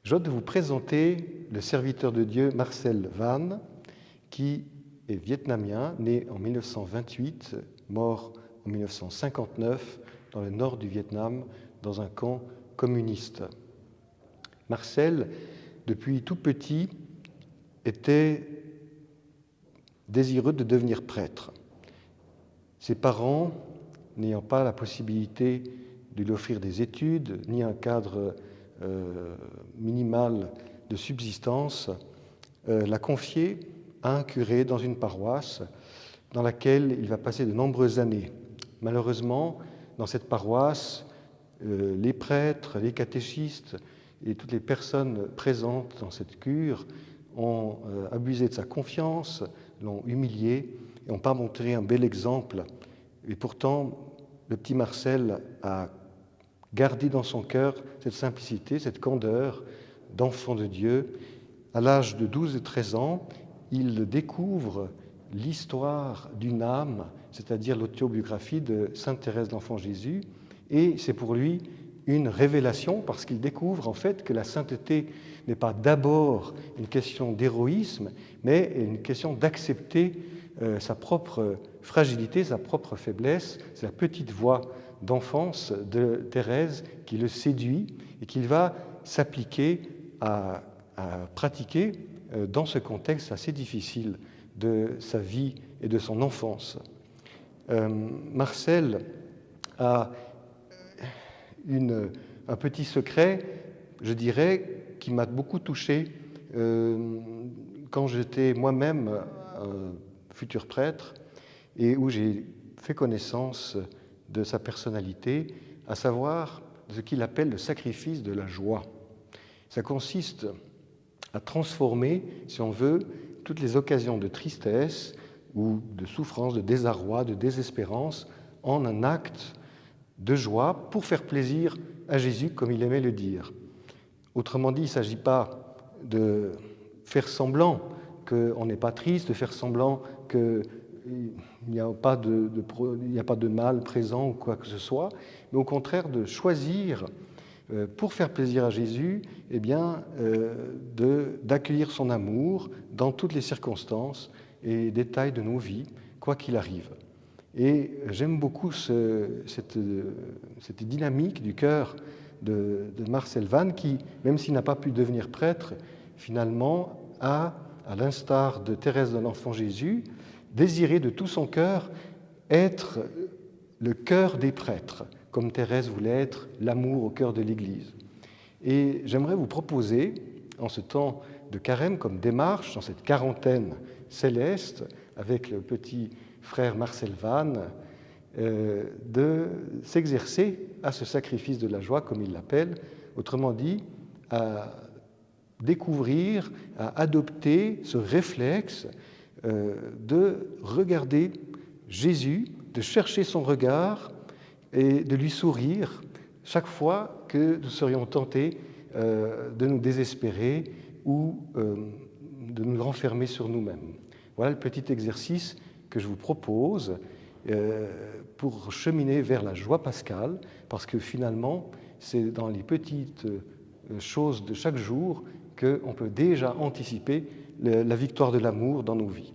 J'ai hâte de vous présenter le serviteur de Dieu Marcel Van, qui est vietnamien, né en 1928, mort en 1959 dans le nord du Vietnam, dans un camp communiste. Marcel, depuis tout petit, était désireux de devenir prêtre. Ses parents, n'ayant pas la possibilité de lui offrir des études, ni un cadre minimal de subsistance, l'a confié à un curé dans une paroisse dans laquelle il va passer de nombreuses années. Malheureusement, dans cette paroisse, les prêtres, les catéchistes et toutes les personnes présentes dans cette cure ont abusé de sa confiance, l'ont humilié et n'ont pas montré un bel exemple. Et pourtant, le petit Marcel a gardé dans son cœur cette simplicité, cette candeur d'enfant de Dieu. À l'âge de 12 et 13 ans, il découvre l'histoire d'une âme, c'est-à-dire l'autobiographie de Sainte Thérèse de l'Enfant Jésus, et c'est pour lui une révélation parce qu'il découvre en fait que la sainteté n'est pas d'abord une question d'héroïsme, mais une question d'accepter sa propre fragilité, sa propre faiblesse. C'est la petite voix d'enfance de Thérèse qui le séduit et qu'il va s'appliquer à pratiquer dans ce contexte assez difficile de sa vie et de son enfance. Marcel a un petit secret, je dirais, qui m'a beaucoup touché quand j'étais moi-même futur prêtre et où j'ai fait connaissance de sa personnalité, à savoir ce qu'il appelle le sacrifice de la joie. Ça consiste à transformer, si on veut, toutes les occasions de tristesse ou de souffrance, de désarroi, de désespérance, en un acte de joie pour faire plaisir à Jésus, comme il aimait le dire. Autrement dit, il ne s'agit pas de faire semblant qu'on n'est pas triste, de faire semblant qu'il n'y a pas de mal présent ou quoi que ce soit, mais au contraire de choisir, pour faire plaisir à Jésus, eh bien, d'accueillir son amour dans toutes les circonstances et détails de nos vies, quoi qu'il arrive. Et j'aime beaucoup cette dynamique du cœur de Marcel Van qui, même s'il n'a pas pu devenir prêtre, finalement a, à l'instar de Thérèse de l'Enfant Jésus, désiré de tout son cœur être le cœur des prêtres, comme Thérèse voulait être l'amour au cœur de l'Église. Et j'aimerais vous proposer, en ce temps de carême, comme démarche, dans cette quarantaine céleste, avec le petit frère Marcel Van, de s'exercer à ce sacrifice de la joie, comme il l'appelle, autrement dit, à découvrir, à adopter ce réflexe de regarder Jésus, de chercher son regard et de lui sourire chaque fois que nous serions tentés de nous désespérer ou de nous renfermer sur nous-mêmes. Voilà le petit exercice que je vous propose pour cheminer vers la joie pascale, parce que finalement, c'est dans les petites choses de chaque jour qu'on peut déjà anticiper la victoire de l'amour dans nos vies.